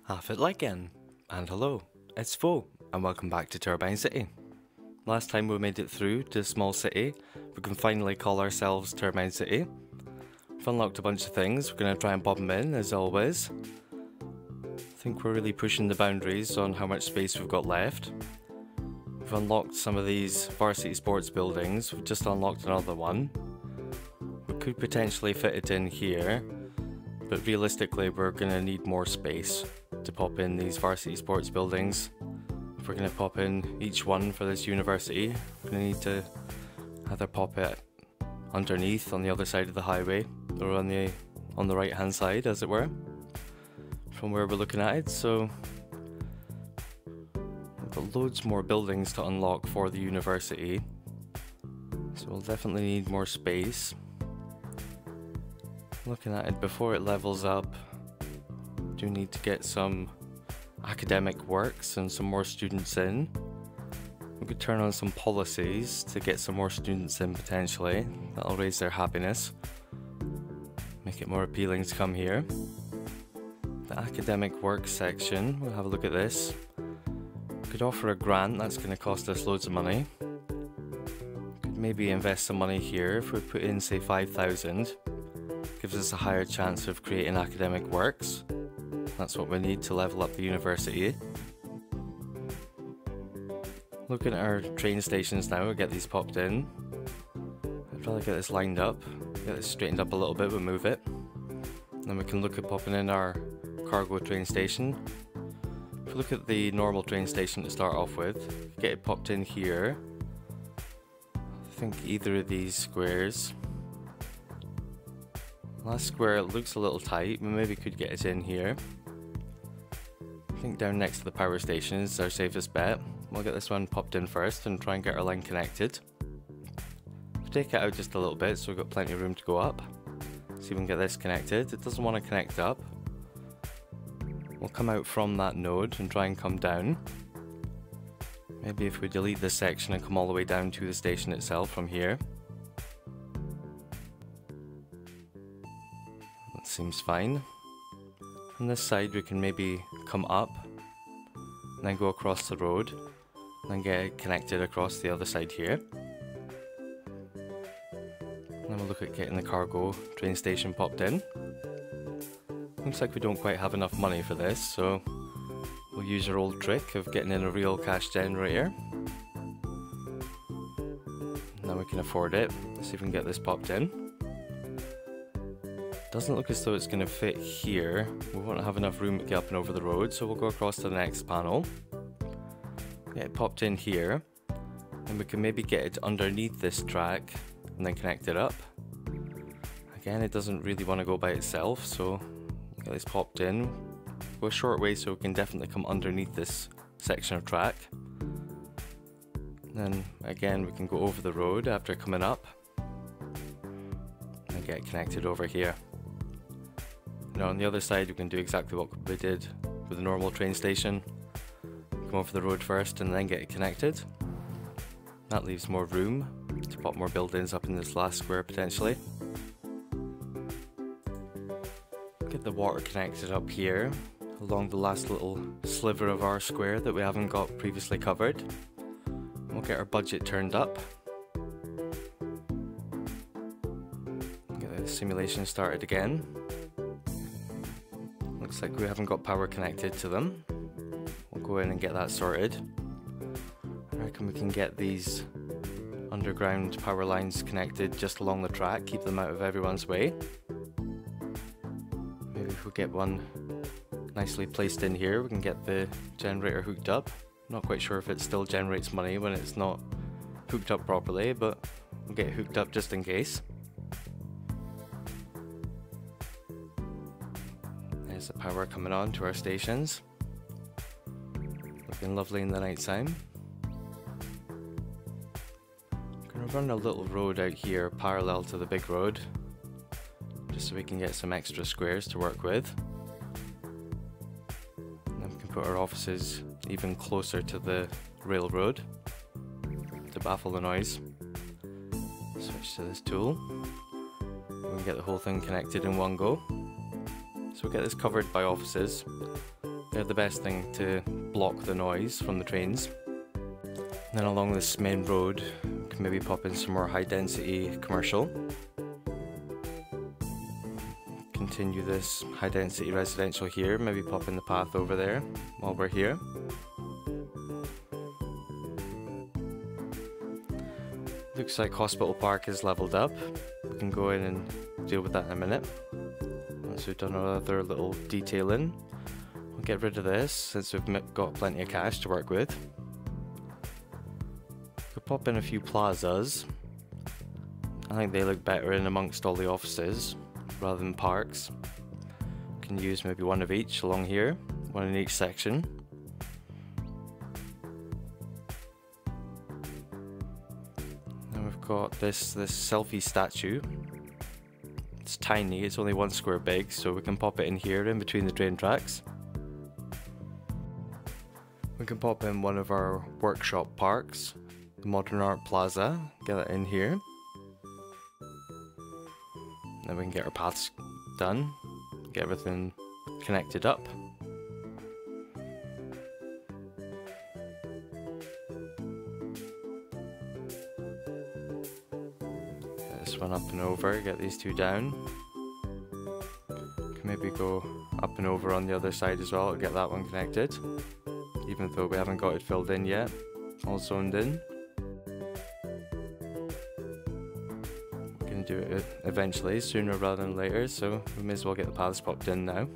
Half it again, and hello, it's Fo, and welcome back to Turbine City. Last time we made it through to a small city, we can finally call ourselves Turbine City. We've unlocked a bunch of things, we're going to try and pop them in as always. I think we're really pushing the boundaries on how much space we've got left. We've unlocked some of these varsity sports buildings, we've just unlocked another one. We could potentially fit it in here, but realistically we're going to need more space to pop in these varsity sports buildings. If we're going to pop in each one for this university, we're going to need to either pop it underneath on the other side of the highway or on the right hand side, as it were, from where we're looking at it. So we've got loads more buildings to unlock for the university, so we'll definitely need more space. Looking at it before it levels up, do need to get some academic works and some more students in. We could turn on some policies to get some more students in potentially. That'll raise their happiness, make it more appealing to come here. The academic works section, we'll have a look at this. We could offer a grant, that's going to cost us loads of money. Could maybe invest some money here if we put in say 5,000. Gives us a higher chance of creating academic works. That's what we need to level up the university. Looking at our train stations now, we'll get these popped in. I'd rather get this lined up, get this straightened up a little bit, we'll move it. Then we can look at popping in our cargo train station. If we look at the normal train station to start off with, get it popped in here. I think either of these squares. Last square looks a little tight, but maybe could get it in here. I think down next to the power station is our safest bet. We'll get this one popped in first and try and get our line connected. We'll take it out just a little bit so we've got plenty of room to go up. See if we can get this connected. It doesn't want to connect up. We'll come out from that node and try and come down. Maybe if we delete this section and come all the way down to the station itself from here. That seems fine. On this side we can maybe come up and then go across the road and then get it connected across the other side here. And then we'll look at getting the cargo train station popped in. Looks like we don't quite have enough money for this, so we'll use our old trick of getting in a real cash generator. Now we can afford it. Let's see if we can get this popped in. Doesn't look as though it's going to fit here. We won't have enough room to get up and over the road, so we'll go across to the next panel. Get it popped in here, and we can maybe get it underneath this track and then connect it up. Again, it doesn't really want to go by itself, so get this popped in. Go a short way so we can definitely come underneath this section of track. Then again we can go over the road after coming up and get it connected over here. Now on the other side we can do exactly what we did with the normal train station. Come over the road first and then get it connected. That leaves more room to pop more buildings up in this last square potentially. Get the water connected up here along the last little sliver of our square that we haven't got previously covered. We'll get our budget turned up. Get the simulation started again. Looks like we haven't got power connected to them. We'll go in and get that sorted. I reckon we can get these underground power lines connected just along the track, keep them out of everyone's way. Maybe if we get one nicely placed in here, we can get the generator hooked up. Not quite sure if it still generates money when it's not hooked up properly, but we'll get it hooked up just in case. There's the power coming on to our stations. Looking lovely in the night time. I'm going to run a little road out here parallel to the big road, just so we can get some extra squares to work with. And then we can put our offices even closer to the railroad to baffle the noise. Switch to this tool. We can get the whole thing connected in one go. So we'll get this covered by offices. They're the best thing to block the noise from the trains. And then along this main road, we can maybe pop in some more high density commercial. Continue this high density residential here, maybe pop in the path over there while we're here. Looks like Hospital Park is leveled up. We can go in and deal with that in a minute. Once we've done another little detailing, we'll get rid of this since we've got plenty of cash to work with. We'll pop in a few plazas. I think they look better in amongst all the offices rather than parks. We can use maybe one of each along here, one in each section. Then we've got this selfie statue. It's tiny, it's only 1 square big, so we can pop it in here in between the train tracks. We can pop in one of our workshop parks, the Modern Art Plaza, get it in here. Then we can get our paths done, get everything connected up. Get this one up and over, get these two down. Can maybe go up and over on the other side as well to get that one connected, even though we haven't got it filled in yet, all zoned in. Do it eventually, sooner rather than later, so we may as well get the paths popped in now.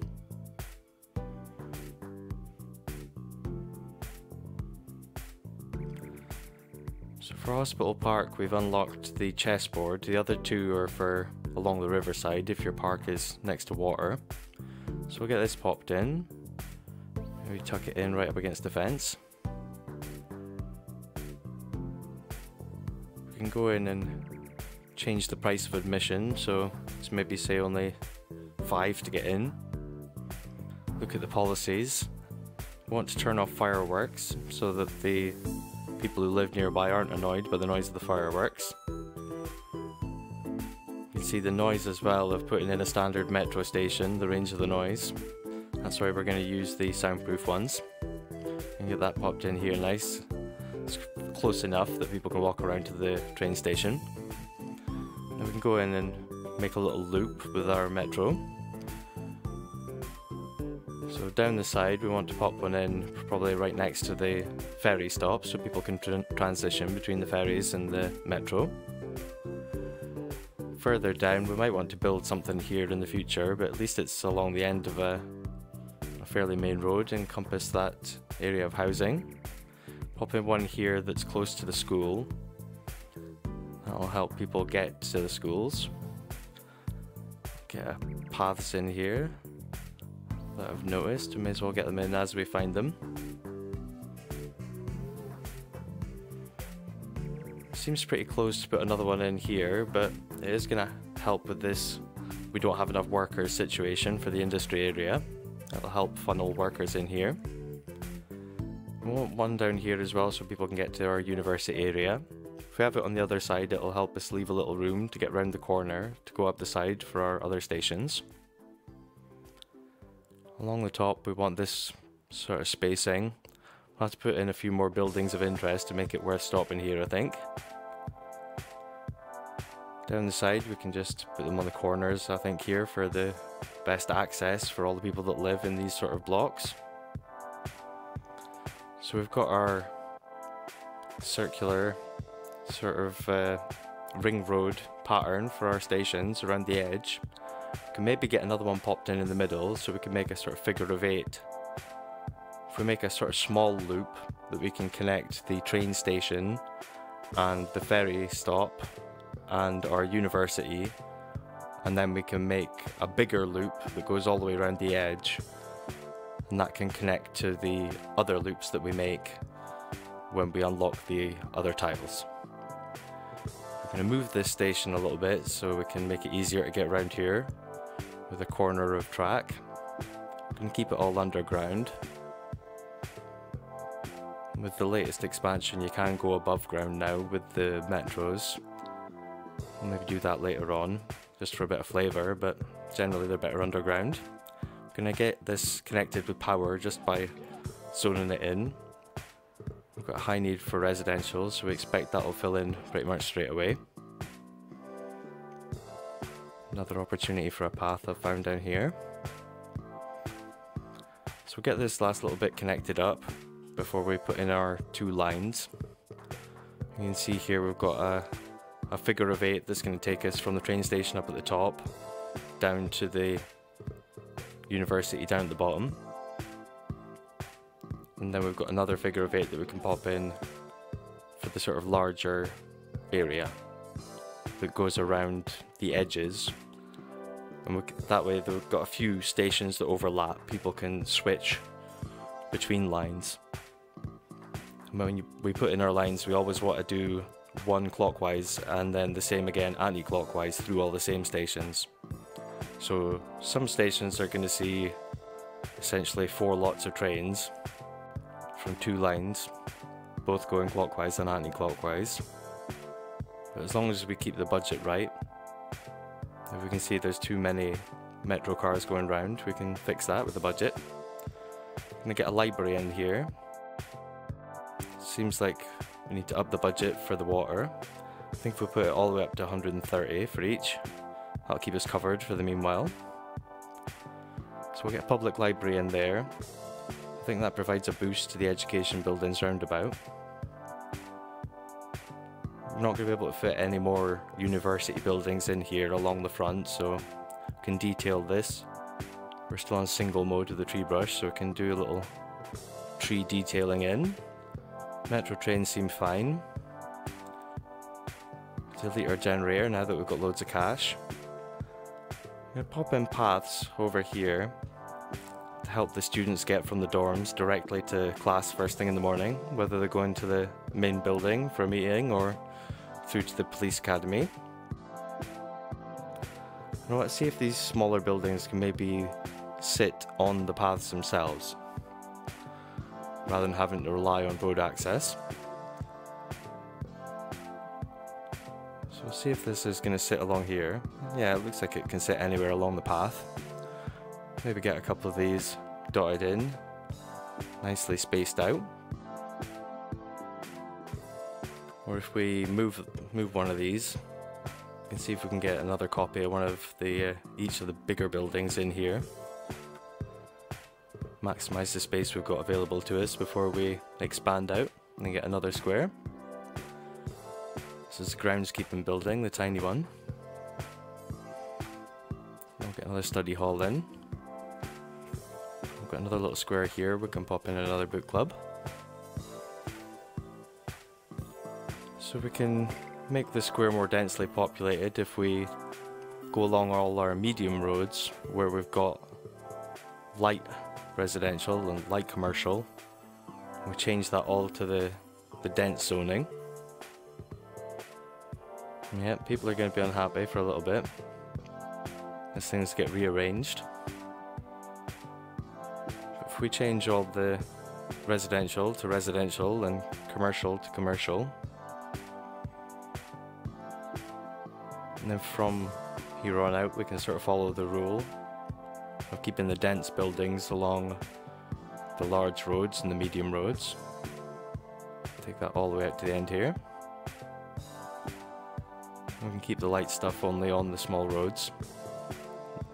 So for Hospital Park we've unlocked the chessboard. The other two are for along the riverside if your park is next to water. So we'll get this popped in. Maybe tuck it in right up against the fence. We can go in and change the price of admission, so let's maybe say only $5 to get in. Look at the policies. We want to turn off fireworks so that the people who live nearby aren't annoyed by the noise of the fireworks. You can see the noise as well of putting in a standard metro station, the range of the noise. That's why we're going to use the soundproof ones. And get that popped in here nice. It's close enough that people can walk around to the train station. We can go in and make a little loop with our metro. So down the side we want to pop one in probably right next to the ferry stop so people can transition between the ferries and the metro. Further down we might want to build something here in the future, but at least it's along the end of a fairly main road, encompass that area of housing. Pop in one here that's close to the school. That'll help people get to the schools. Get paths in here that I've noticed. We may as well get them in as we find them. Seems pretty close to put another one in here, but it is going to help with this we don't have enough workers situation for the industry area. That'll help funnel workers in here. We want one down here as well so people can get to our university area. If we have it on the other side, it'll help us leave a little room to get round the corner to go up the side for our other stations. Along the top we want this sort of spacing. We'll have to put in a few more buildings of interest to make it worth stopping here, I think. Down the side we can just put them on the corners, I think, here for the best access for all the people that live in these sort of blocks. So we've got our circular sort of ring road pattern for our stations around the edge. We can maybe get another one popped in the middle so we can make a sort of figure of 8. If we make a sort of small loop that we can connect the train station and the ferry stop and our university, and then we can make a bigger loop that goes all the way around the edge, and that can connect to the other loops that we make when we unlock the other tiles. We're going to move this station a little bit so we can make it easier to get around here with a corner of track. We can keep it all underground. With the latest expansion you can go above ground now with the metros. We'll maybe do that later on, just for a bit of flavour, but generally they're better underground. Gonna get this connected with power just by zoning it in. We've got a high need for residential, so we expect that'll fill in pretty much straight away. Another opportunity for a path I've found down here. So we'll get this last little bit connected up before we put in our 2 lines. You can see here we've got a figure of 8 that's going to take us from the train station up at the top down to the university down at the bottom. And then we've got another figure of 8 that we can pop in for the sort of larger area that goes around the edges. And that way we've got a few stations that overlap. People can switch between lines. And when we put in our lines, we always want to do one clockwise and then the same again anti-clockwise through all the same stations. So some stations are going to see essentially 4 lots of trains from 2 lines, both going clockwise and anti-clockwise. But as long as we keep the budget right, if we can see there's too many metro cars going round, we can fix that with the budget. I'm going to get a library in here. Seems like we need to up the budget for the water. I think if we put it all the way up to 130 for each, that'll keep us covered for the meanwhile. So we'll get a public library in there. I think that provides a boost to the education buildings roundabout. We're not going to be able to fit any more university buildings in here along the front, so we can detail this. We're still on single mode with the tree brush, so we can do a little tree detailing in. Metro trains seem fine. Delete our generator now that we've got loads of cash. I'm going to pop in paths over here to help the students get from the dorms directly to class first thing in the morning, whether they're going to the main building for a meeting or through to the police academy. Now let's see if these smaller buildings can maybe sit on the paths themselves, rather than having to rely on road access. So we'll see if this is going to sit along here. Yeah, it looks like it can sit anywhere along the path. Maybe get a couple of these dotted in, nicely spaced out. Or if we move one of these, we can see if we can get another copy of one of the each of the bigger buildings in here. Maximize the space we've got available to us before we expand out and get another square. This is the groundskeeping building, the tiny one. We'll get another study hall in. We've got another little square here, we can pop in another book club. So we can make the square more densely populated if we go along all our medium roads where we've got light residential and light commercial. We change that all to the dense zoning. Yeah, people are going to be unhappy for a little bit as things get rearranged. If we change all the residential to residential and commercial to commercial, and then from here on out we can sort of follow the rule of keeping the dense buildings along the large roads and the medium roads. Take that all the way out to the end here. We can keep the light stuff only on the small roads.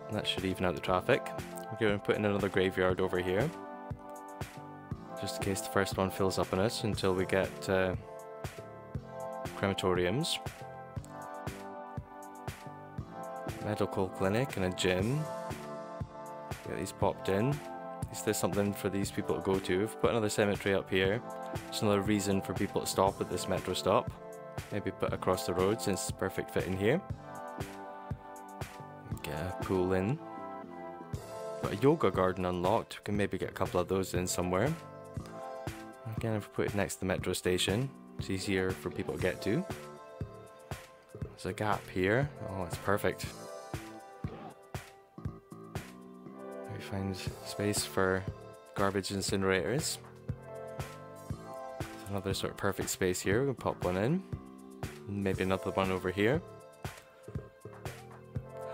And that should even out the traffic. We're going to put in another graveyard over here, just in case the first one fills up on us until we get crematoriums. Medical clinic and a gym. Get these popped in. At least there's something for these people to go to. If we put another cemetery up here, just another reason for people to stop at this metro stop. Maybe put across the road since it's perfect fit in here. Get a pool in. Got a yoga garden unlocked. We can maybe get a couple of those in somewhere. Again, if we put it next to the metro station, it's easier for people to get to. There's a gap here. Oh, it's perfect. We find space for garbage incinerators. There's another sort of perfect space here. We can pop one in. Maybe another one over here.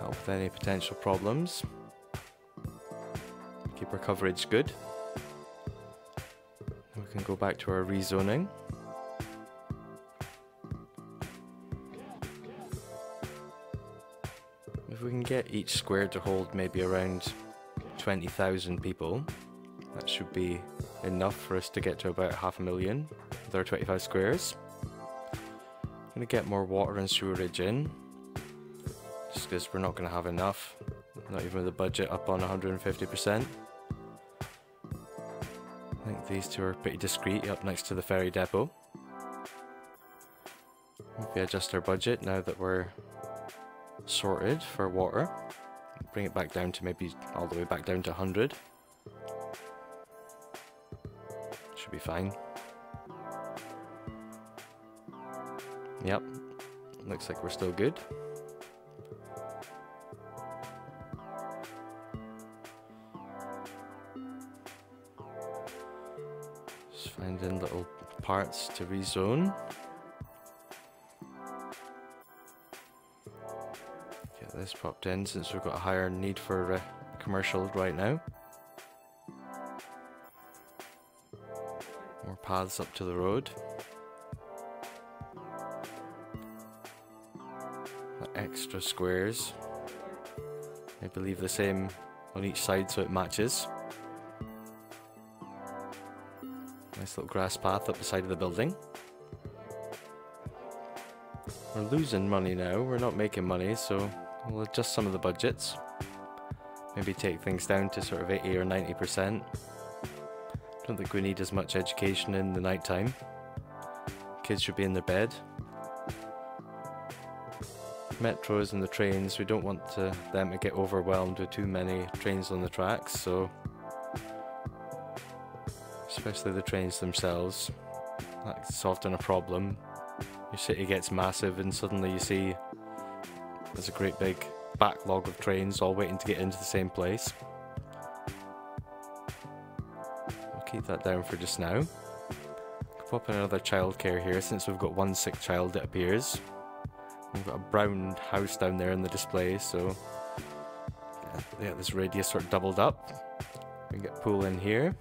Help with any potential problems. our coverage good. We can go back to our rezoning. If we can get each square to hold maybe around 20,000 people, that should be enough for us to get to about 500,000 with our 25 squares. I'm going to get more water and sewerage in, just because we're not going to have enough, not even with the budget up on 150%. I think these two are pretty discreet up next to the ferry depot. Maybe adjust our budget now that we're sorted for water. Bring it back down to maybe all the way back down to 100. Should be fine. Yep, looks like we're still good. Just finding little parts to rezone. Get this popped in since we've got a higher need for commercial right now. More paths up to the road. Extra squares. Maybe leave the same on each side so it matches. Nice little grass path up the side of the building. We're losing money now, we're not making money, so we'll adjust some of the budgets. Maybe take things down to sort of 80 or 90%. Don't think we need as much education in the night time. Kids should be in their bed. Metros and the trains, we don't want them to get overwhelmed with too many trains on the tracks, so especially the trains themselves, that's often a problem. Your city gets massive and suddenly you see there's a great big backlog of trains all waiting to get into the same place. I'll keep that down for just now. Pop in another childcare here since we've got one sick child, it appears. We've got a brown house down there in the display, so yeah, this radius sort of doubled up. We can get pool in here.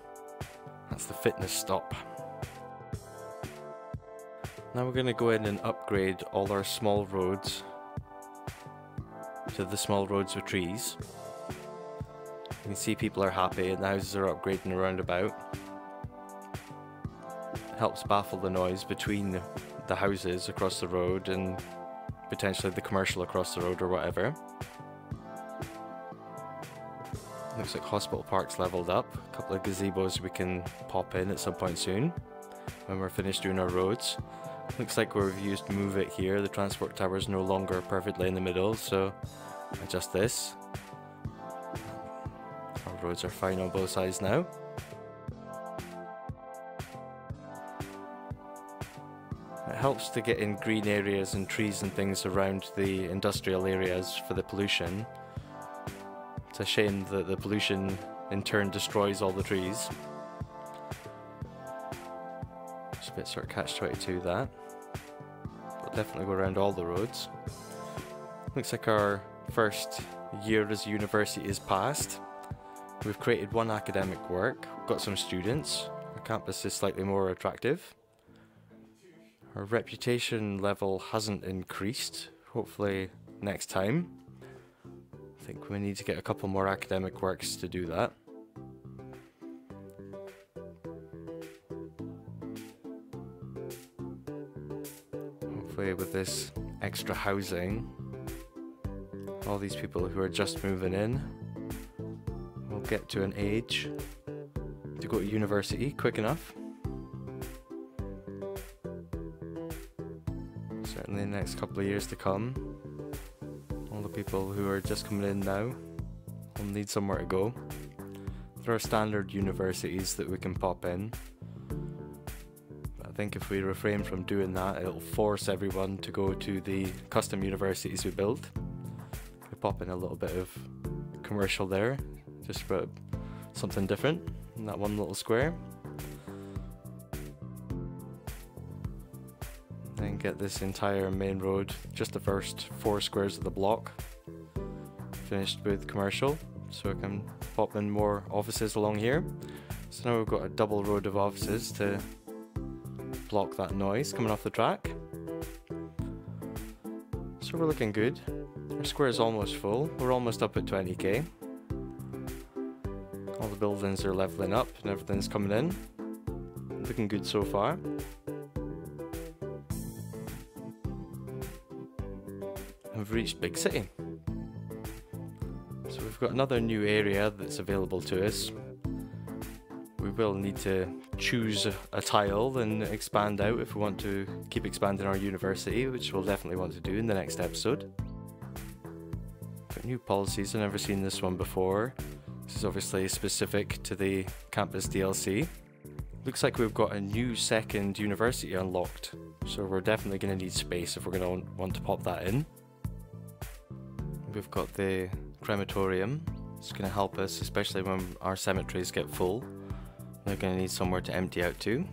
That's the fitness stop. Now we're going to go in and upgrade all our small roads to the small roads with trees. You can see people are happy and the houses are upgrading around about. It helps baffle the noise between the houses across the road and potentially the commercial across the road or whatever. Looks like Hospital Park's leveled up. A couple of gazebos we can pop in at some point soon when we're finished doing our roads. Looks like where we've used Move It here, the transport tower is no longer perfectly in the middle, so adjust this. Our roads are fine on both sides now. It helps to get in green areas and trees and things around the industrial areas for the pollution. It's a shame that the pollution in turn destroys all the trees. It's a bit sort of catch-22 that. But definitely go around all the roads. Looks like our first year as a university is past. We've created one academic work, we've got some students, our campus is slightly more attractive. Our reputation level hasn't increased, hopefully next time. I think we need to get a couple more academic works to do that. Hopefully with this extra housing, all these people who are just moving in will get to an age to go to university quick enough. Certainly in the next couple of years to come, all the people who are just coming in now will need somewhere to go. There are standard universities that we can pop in, but I think if we refrain from doing that, it'll force everyone to go to the custom universities we build. We pop in a little bit of commercial there, just for something different in that one little square. Then get this entire main road, just the first 4 squares of the block, finished with commercial, so I can pop in more offices along here. So now we've got a double road of offices to block that noise coming off the track. So we're looking good. Our square is almost full. We're almost up at 20k. All the buildings are leveling up and everything's coming in. Looking good so far. We've reached Big City. So we've got another new area that's available to us. We will need to choose a tile and expand out if we want to keep expanding our university, which we'll definitely want to do in the next episode. Got new policies, I've never seen this one before. This is obviously specific to the campus DLC. Looks like we've got a new second university unlocked, so we're definitely going to need space if we're going to want to pop that in. We've got the crematorium. It's going to help us, especially when our cemeteries get full. They're going to need somewhere to empty out to.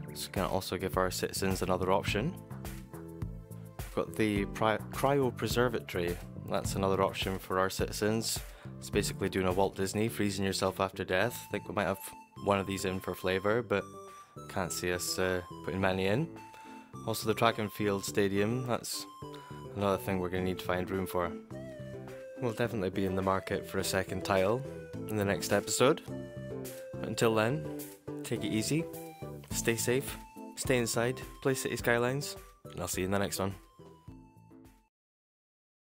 It's going to also give our citizens another option. We've got the cryopreservatory. That's another option for our citizens. It's basically doing a Walt Disney, freezing yourself after death. I think we might have one of these in for flavour, but can't see us putting many in. Also the track and field stadium, that's another thing we're going to need to find room for. We'll definitely be in the market for a second tile in the next episode. But until then, take it easy, stay safe, stay inside, play City Skylines, and I'll see you in the next one.